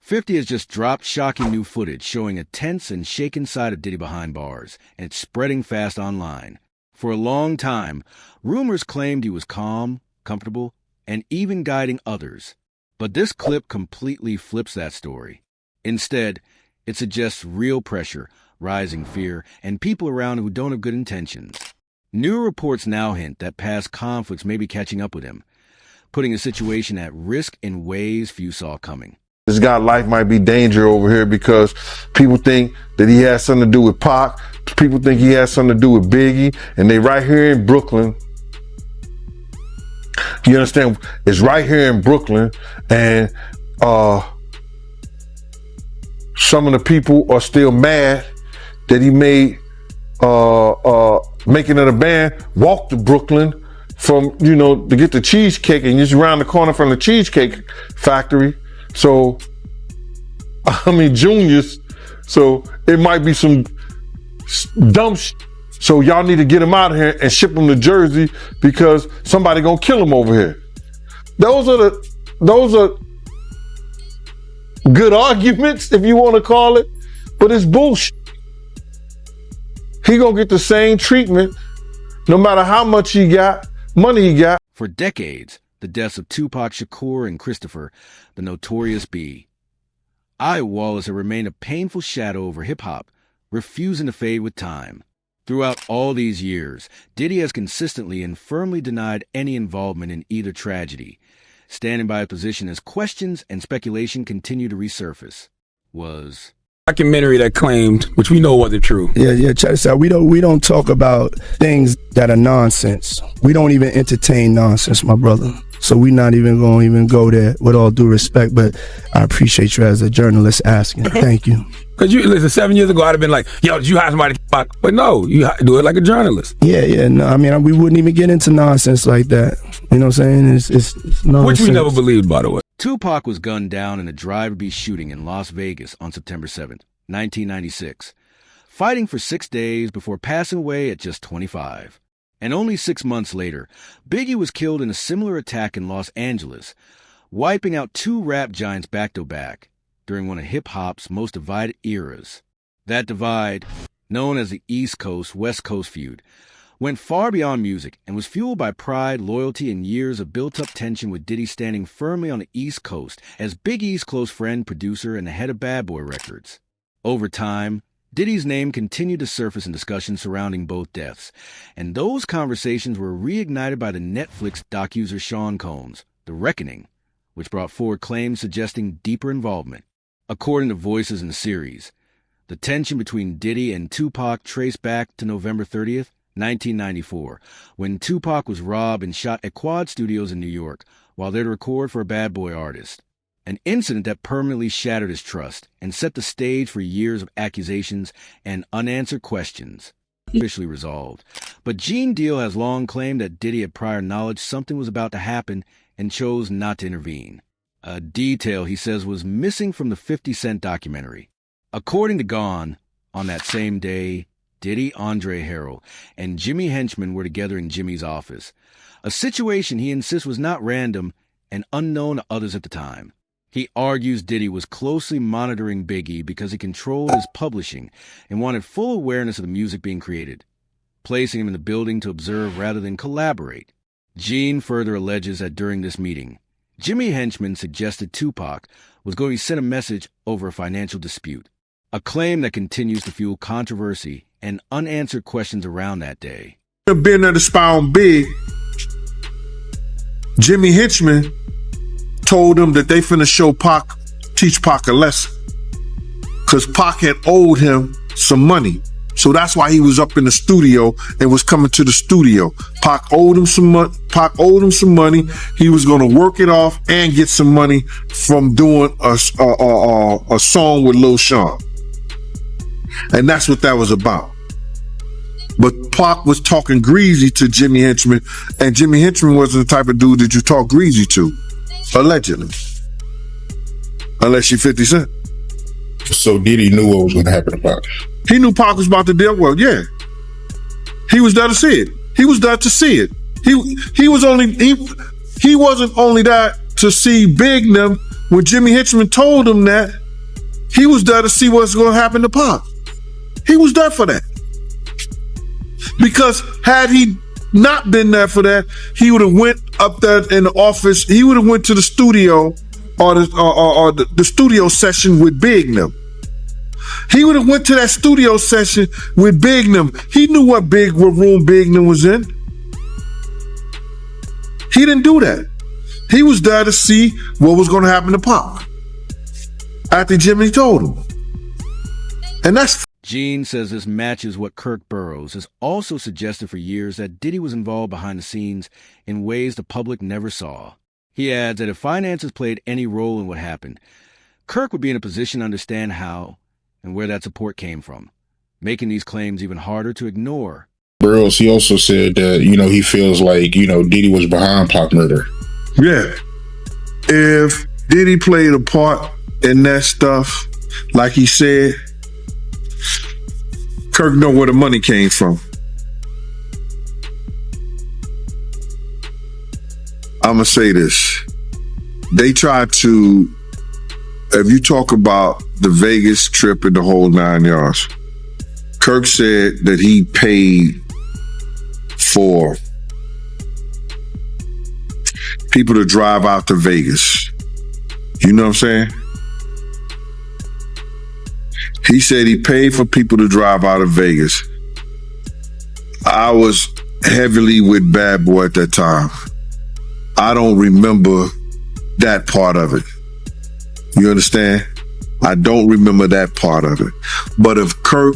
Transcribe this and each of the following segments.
50 has just dropped shocking new footage showing a tense and shaken side of Diddy behind bars, and it's spreading fast online. For a long time, rumors claimed he was calm, comfortable, and even guiding others. But this clip completely flips that story. Instead, it suggests real pressure, rising fear, and people around who don't have good intentions. New reports now hint that past conflicts may be catching up with him, putting the situation at risk in ways few saw coming. This guy's life might be danger over here because people think that he has something to do with Pac. People think he has something to do with Biggie, and they right here in Brooklyn. You understand? It's right here in Brooklyn, and some of the people are still mad that he made making it a band walk to Brooklyn from, to get the cheesecake, and just around the corner from the Cheesecake Factory. So, Juniors. So it might be some dumb shit. So y'all need to get him out of here and ship him to Jersey because somebody gonna kill him over here. Those are good arguments, if you want to call it, but it's bullshit. He gonna get the same treatment no matter how much money he got. For decades, the deaths of Tupac Shakur and Christopher, the Notorious B. I. Wallace have remained a painful shadow over hip-hop, refusing to fade with time. Throughout all these years, Diddy has consistently and firmly denied any involvement in either tragedy, standing by a position as questions and speculation continue to resurface. Was documentary that claimed, which we know wasn't true. Yeah, check this out. We don't talk about things that are nonsense. We don't even entertain nonsense, my brother. So we're not even going to go there, with all due respect, but I appreciate you as a journalist asking. Thank you. Because listen, 7 years ago, I'd have been like, yo, did you hire somebody to Pac? But no, you do it like a journalist. Yeah, no, we wouldn't even get into nonsense like that. You know what I'm saying? It's nonsense. Which we never believed, by the way. Tupac was gunned down in a drive-by shooting in Las Vegas on September 7th, 1996, fighting for 6 days before passing away at just 25. And only 6 months later, Biggie was killed in a similar attack in Los Angeles, wiping out two rap giants back-to-back during one of hip-hop's most divided eras. That divide, known as the East Coast-West Coast feud, went far beyond music and was fueled by pride, loyalty, and years of built-up tension, with Diddy standing firmly on the East Coast as Big E's close friend, producer, and the head of Bad Boy Records. Over time, Diddy's name continued to surface in discussions surrounding both deaths, and those conversations were reignited by the Netflix docuseries Sean Combs' The Reckoning, which brought forward claims suggesting deeper involvement. According to voices in the series, the tension between Diddy and Tupac traced back to November 30th, 1994, when Tupac was robbed and shot at Quad Studios in New York while there to record for a Bad Boy artist. An incident that permanently shattered his trust and set the stage for years of accusations and unanswered questions. Officially resolved. But Gene Deal has long claimed that Diddy had prior knowledge something was about to happen and chose not to intervene. A detail he says was missing from the 50 Cent documentary. According to Gone, on that same day, Diddy, Andre Harrell, and Jimmy Henchman were together in Jimmy's office, a situation he insists was not random and unknown to others at the time. He argues Diddy was closely monitoring Biggie because he controlled his publishing and wanted full awareness of the music being created, placing him in the building to observe rather than collaborate. Gene further alleges that during this meeting, Jimmy Henchman suggested Tupac was going to send a message over a financial dispute, a claim that continues to fuel controversy and unanswered questions around that day. Being there to spy on Big, Jimmy Henchman told him that they finna teach Pac a lesson. Cause Pac had owed him some money. So that's why he was up in the studio and was coming to the studio. Pac owed him some money. He was gonna work it off and get some money from doing a song with Lil Sean. And that's what that was about. But Pac was talking greasy to Jimmy Henchman, and Jimmy Henchman wasn't the type of dude that you talk greasy to. Allegedly. Unless you 50 Cent. So Diddy knew what was going to happen about it. He knew Pac was about to deal well, yeah. He was there to see it. He was there to see it. He wasn't only there to see Big them when Jimmy Hitchman told him that, he was there to see what's going to happen to Pac. He was there for that. Because had he not been there for that, he would have went up there in the office. He would have went to the studio or the studio session with Big Nim. He would have went to that studio session with Big Nim. He knew what room Big Nim was in. He didn't do that. He was there to see what was going to happen to Pac after Jimmy told him. And that's... Gene says this matches what Kirk Burroughs has also suggested for years, that Diddy was involved behind the scenes in ways the public never saw. He adds that if finances played any role in what happened, Kirk would be in a position to understand how and where that support came from, making these claims even harder to ignore. Burroughs, he also said that, he feels like, Diddy was behind Pac murder. Yeah. If Diddy played a part in that stuff, like he said, Kirk know where the money came from. I'm going to say this. They tried to, if you talk about the Vegas trip and the whole 9 yards, Kirk said that he paid for people to drive out to Vegas. You know what I'm saying? He said he paid for people to drive out of Vegas. I was heavily with Bad Boy at that time. I don't remember that part of it. You understand? I don't remember that part of it. But if Kirk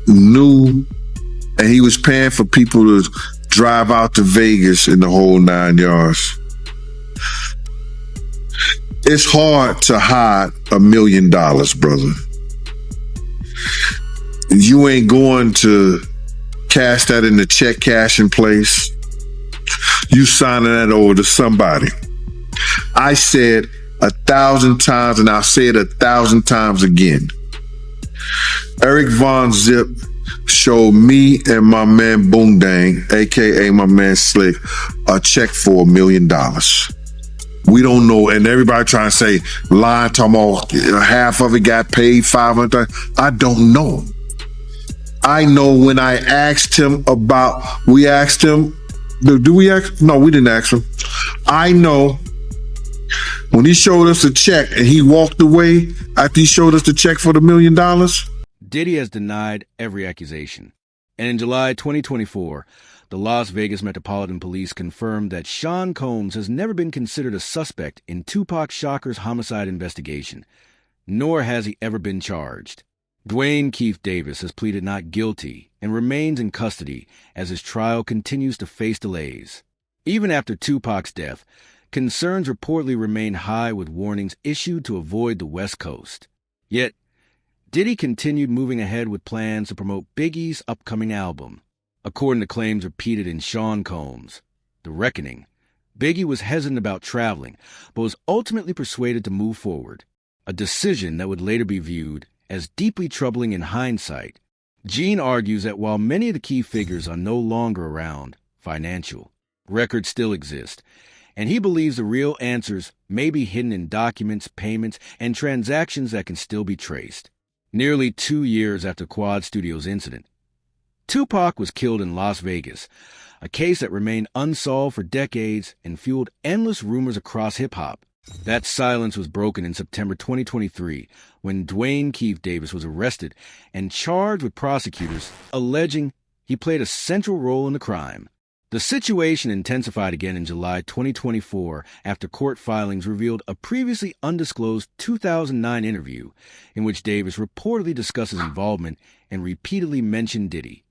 knew and he was paying for people to drive out to Vegas in the whole 9 yards, it's hard to hide $1 million, brother. You ain't going to cash that in the check cashing place. You signing that over to somebody. I said 1,000 times, and I'll say it 1,000 times again. Eric Von Zip showed me and my man Boondang, aka my man Slick, a check for $1 million. We don't know, and everybody trying to say, lying, talking about half of it got paid, 500. I don't know. I know when I asked him about, we asked him, do we ask? No, we didn't ask him. I know when he showed us a check and he walked away after he showed us the check for the $1 million. Diddy has denied every accusation. And in July 2024, the Las Vegas Metropolitan Police confirmed that Sean Combs has never been considered a suspect in Tupac Shakur's homicide investigation, nor has he ever been charged. Dwayne Keith Davis has pleaded not guilty and remains in custody as his trial continues to face delays. Even after Tupac's death, concerns reportedly remain high, with warnings issued to avoid the West Coast. Yet, Diddy continued moving ahead with plans to promote Biggie's upcoming album. According to claims repeated in Sean Combs' The Reckoning, Biggie was hesitant about traveling, but was ultimately persuaded to move forward, a decision that would later be viewed as deeply troubling in hindsight. Gene argues that while many of the key figures are no longer around, financial records still exist, and he believes the real answers may be hidden in documents, payments, and transactions that can still be traced. Nearly 2 years after Quad Studios' incident, Tupac was killed in Las Vegas, a case that remained unsolved for decades and fueled endless rumors across hip-hop. That silence was broken in September 2023 when Dwayne Keith Davis was arrested and charged with prosecutors alleging he played a central role in the crime. The situation intensified again in July 2024 after court filings revealed a previously undisclosed 2009 interview in which Davis reportedly discussed his involvement and repeatedly mentioned Diddy,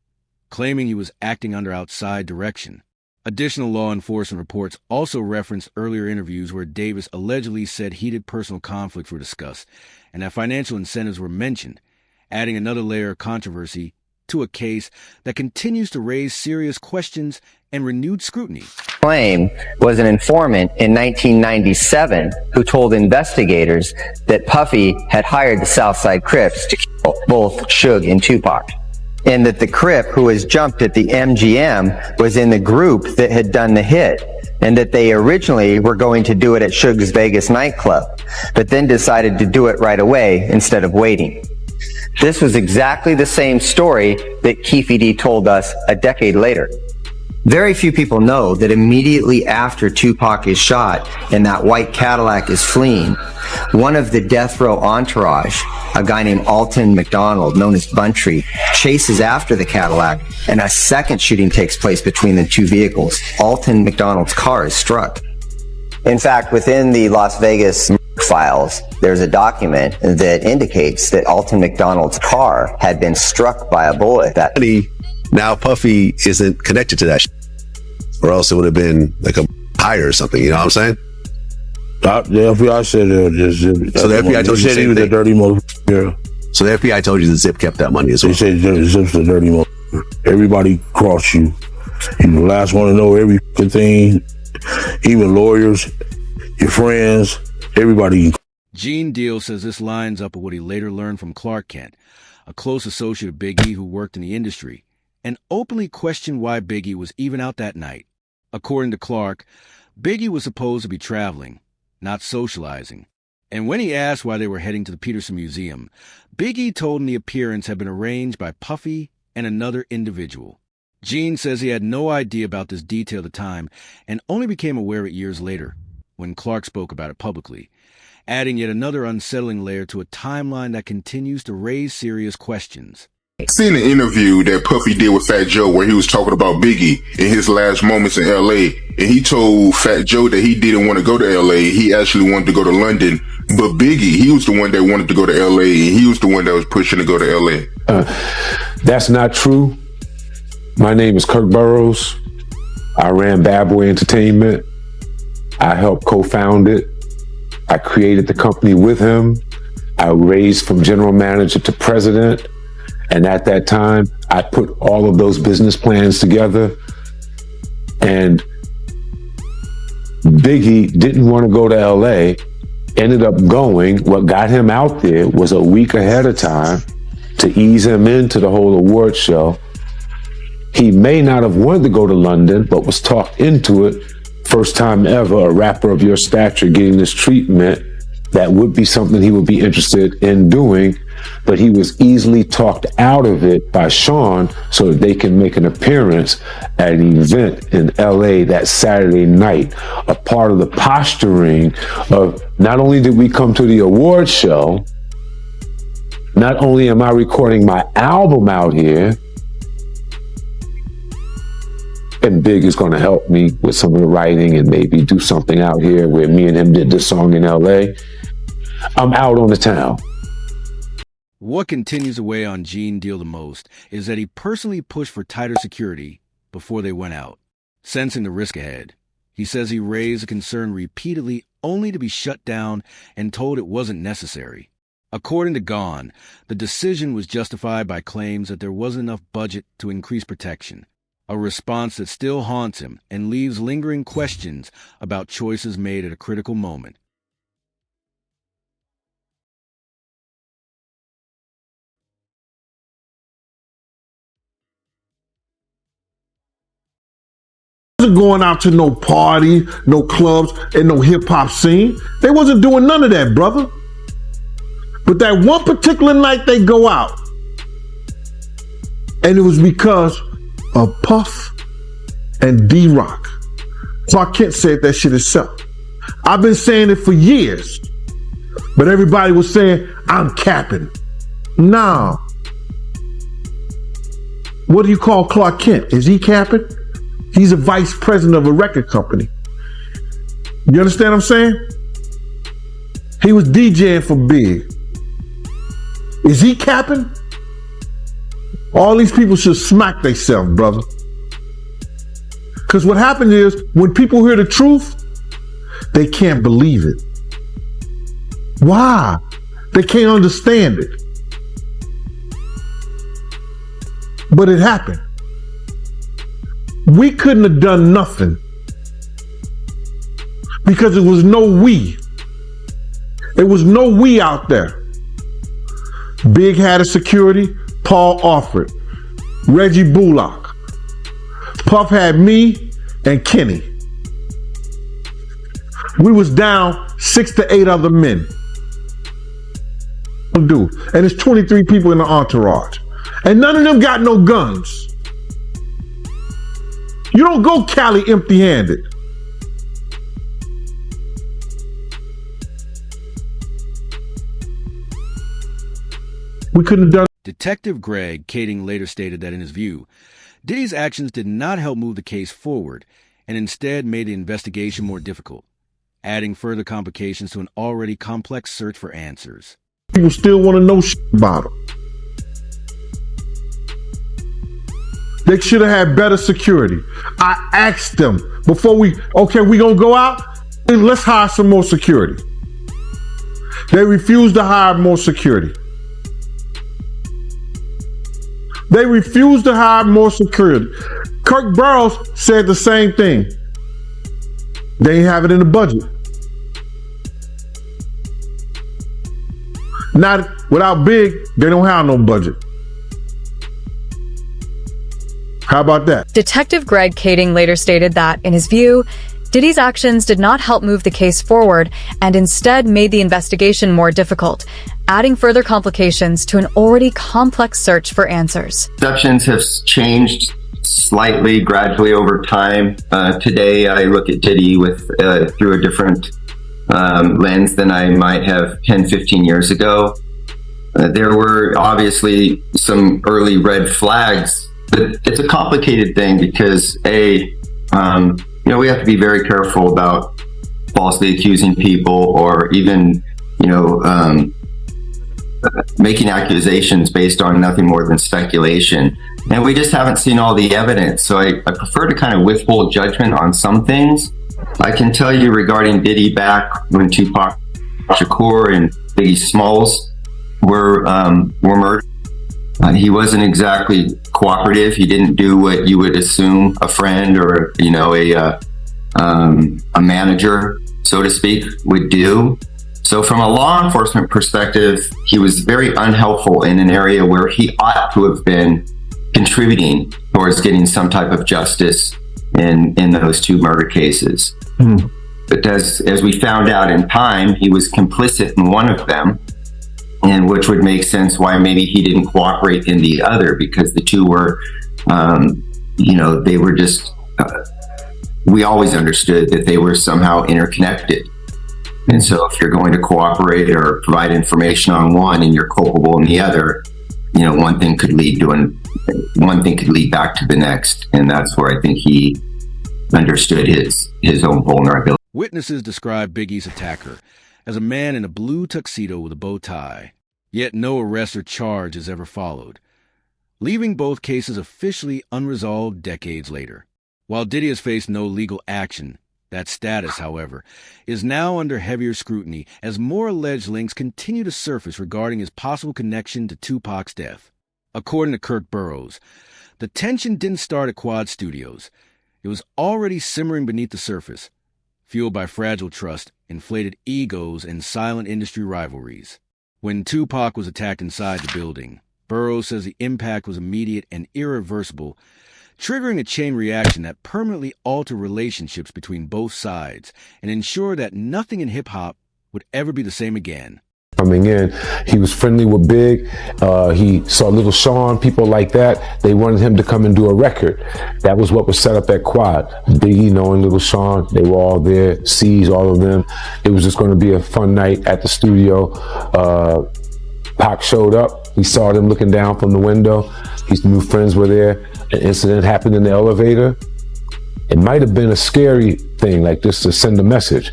claiming he was acting under outside direction. Additional law enforcement reports also referenced earlier interviews where Davis allegedly said heated personal conflicts were discussed and that financial incentives were mentioned, adding another layer of controversy to a case that continues to raise serious questions and renewed scrutiny. Claim was an informant in 1997 who told investigators that Puffy had hired the Southside Crips to kill both Suge and Tupac, and that the Crip who was jumped at the MGM was in the group that had done the hit, and that they originally were going to do it at Suge's Vegas nightclub. but then decided to do it right away instead of waiting. This was exactly the same story that Keefe D told us a decade later. Very few people know that immediately after Tupac is shot and that white Cadillac is fleeing, one of the death row entourage, a guy named Alton McDonald, known as Buntree, chases after the Cadillac, and a second shooting takes place between the two vehicles. Alton McDonald's car is struck. In fact, within the Las Vegas files, there's a document that indicates that Alton McDonald's car had been struck by a bullet. Now Puffy isn't connected to that shit. Or else it would have been like a hire or something, you know what I'm saying? The FBI said so the FBI told you he was a dirty motherfucker. So the FBI told you that Zip kept that money as well. They said Zip's a dirty motherfucker. Everybody crossed you. You're the last one to know every thing. Even lawyers, your friends, everybody. Gene Deal says this lines up with what he later learned from Clark Kent, a close associate of Big E who worked in the industry, and openly questioned why Big E was even out that night. According to Clark, Big E was supposed to be traveling, not socializing. And when he asked why they were heading to the Peterson Museum, Big E told him the appearance had been arranged by Puffy and another individual. Gene says he had no idea about this detail at the time and only became aware of it years later, when Clark spoke about it publicly, adding yet another unsettling layer to a timeline that continues to raise serious questions. I seen an interview that Puffy did with Fat Joe where he was talking about Biggie in his last moments in LA, and he told Fat Joe that he didn't want to go to LA, he actually wanted to go to London, but Biggie, he was the one that wanted to go to LA, and he was the one that was pushing to go to LA. That's not true. My name is Kirk Burrows. I ran Bad Boy Entertainment. I helped co-found it. I created the company with him. I raised from general manager to president. And at that time, I put all of those business plans together. And Biggie didn't want to go to LA, ended up going. What got him out there was a week ahead of time to ease him into the whole award show. He may not have wanted to go to London, but was talked into it. First time ever, a rapper of your stature getting this treatment. That would be something he would be interested in doing, but he was easily talked out of it by Sean so that they can make an appearance at an event in LA that Saturday night. A part of the posturing of not only did we come to the award show, not only am I recording my album out here, and Big is going to help me with some of the writing and maybe do something out here where me and him did this song in LA. I'm out on the town. What continues to weigh on Gene Deal the most is that he personally pushed for tighter security before they went out. Sensing the risk ahead, he says he raised the concern repeatedly only to be shut down and told it wasn't necessary. According to Gone, the decision was justified by claims that there wasn't enough budget to increase protection, a response that still haunts him and leaves lingering questions about choices made at a critical moment. Wasn't going out to no party, no clubs, and no hip-hop scene. They wasn't doing none of that, brother. But that one particular night they go out, and it was because of Puff and D-Rock. Clark Kent said that shit himself. I've been saying it for years, but everybody was saying, I'm capping. Nah. What do you call Clark Kent? Is he capping? He's a vice president of a record company. You understand what I'm saying? He was DJing for Big. Is he capping? All these people should smack themselves, brother. Because what happened is, when people hear the truth, they can't believe it. Why? They can't understand it. But it happened. We couldn't have done nothing because it was no we. There was no we out there. Big had a security, Paul offered, Reggie Bullock. Puff had me and Kenny. We was down 6 to 8 other men. Dude, and there's 23 people in the entourage. And none of them got no guns. You don't go Cali empty-handed. We couldn't have done. Detective Greg Kading later stated that in his view, Diddy's actions did not help move the case forward and instead made the investigation more difficult, adding further complications to an already complex search for answers. People still want to know about him. They should have had better security. I asked them before we gonna go out? Let's hire some more security. They refused to hire more security. They refused to hire more security. Kirk Burroughs said the same thing. They ain't have it in the budget. Not without Big, they don't have no budget. How about that? Detective Greg Kading later stated that, in his view, Diddy's actions did not help move the case forward and instead made the investigation more difficult, adding further complications to an already complex search for answers. Perceptions have changed slightly, gradually over time. Today, I look at Diddy with through a different lens than I might have 10, 15 years ago. There were obviously some early red flags, but it's a complicated thing because we have to be very careful about falsely accusing people or even, making accusations based on nothing more than speculation. And we just haven't seen all the evidence. So I prefer to kind of withhold judgment on some things. I can tell you regarding Diddy back when Tupac Shakur and Biggie Smalls were murdered. He wasn't exactly cooperative. He didn't do what you would assume a friend or, a manager, so to speak, would do. So from a law enforcement perspective, he was very unhelpful in an area where he ought to have been contributing towards getting some type of justice in those two murder cases. But as we found out in time, he was complicit in one of them, and which would make sense why maybe he didn't cooperate in the other, because the two were, they were just, we always understood that they were somehow interconnected. And so if you're going to cooperate or provide information on one and you're culpable in the other, one thing could lead back to the next. And that's where I think he understood his own vulnerability. Witnesses describe Biggie's attacker as a man in a blue tuxedo with a bow tie, yet no arrest or charge is ever followed, leaving both cases officially unresolved decades later. While Diddy has faced no legal action, that status, however, is now under heavier scrutiny as more alleged links continue to surface regarding his possible connection to Tupac's death. According to Kirk Burroughs, the tension didn't start at Quad Studios. It was already simmering beneath the surface, fueled by fragile trust, inflated egos, and silent industry rivalries. When Tupac was attacked inside the building, Burroughs says the impact was immediate and irreversible, triggering a chain reaction that permanently altered relationships between both sides and ensured that nothing in hip-hop would ever be the same again. Coming in, he was friendly with Big. He saw Little Sean, people like that. They wanted him to come and do a record. That was what was set up at Quad. Biggie knowing Little Sean, they were all there, C's, all of them. It was just going to be a fun night at the studio. Pac showed up. He saw them looking down from the window. His new friends were there. An incident happened in the elevator. It might have been a scary thing, like just to send a message.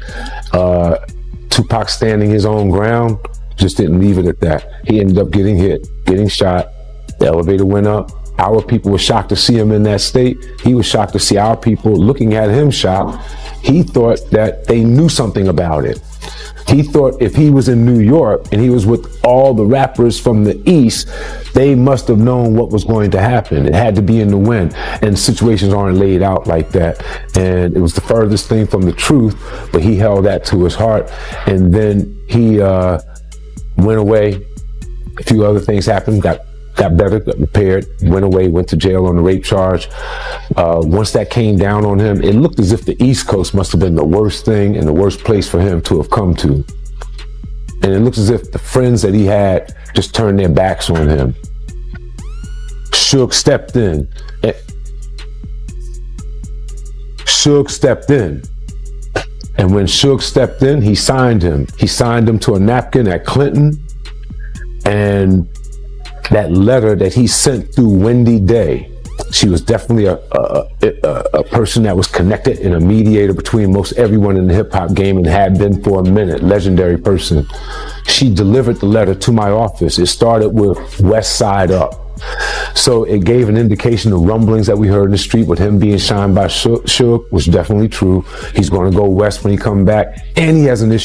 Tupac standing his own ground, just didn't leave it at that. He ended up getting hit, getting shot. The elevator went up. Our people were shocked to see him in that state. He was shocked to see our people looking at him shocked. He thought that they knew something about it. He thought if he was in New York and he was with all the rappers from the East, they must have known what was going to happen. It had to be in the wind, and situations aren't laid out like that. And it was the furthest thing from the truth, but he held that to his heart. And then he went away. A few other things happened, got got better, got repaired, went away, went to jail on a rape charge. Once that came down on him, it looked as if the East Coast must have been the worst thing and the worst place for him to have come to. And it looks as if the friends that he had just turned their backs on him. Suge stepped in. And when Suge stepped in, he signed him. He signed him to a napkin at Clinton. And that letter that he sent through Wendy Day, she was definitely a person that was connected and a mediator between most everyone in the hip hop game and had been for a minute, legendary person. She delivered the letter to my office. It started with West Side Up. So it gave an indication of rumblings that we heard in the street with him being shined by Suge was definitely true. He's going to go west when he come back, and he has an issue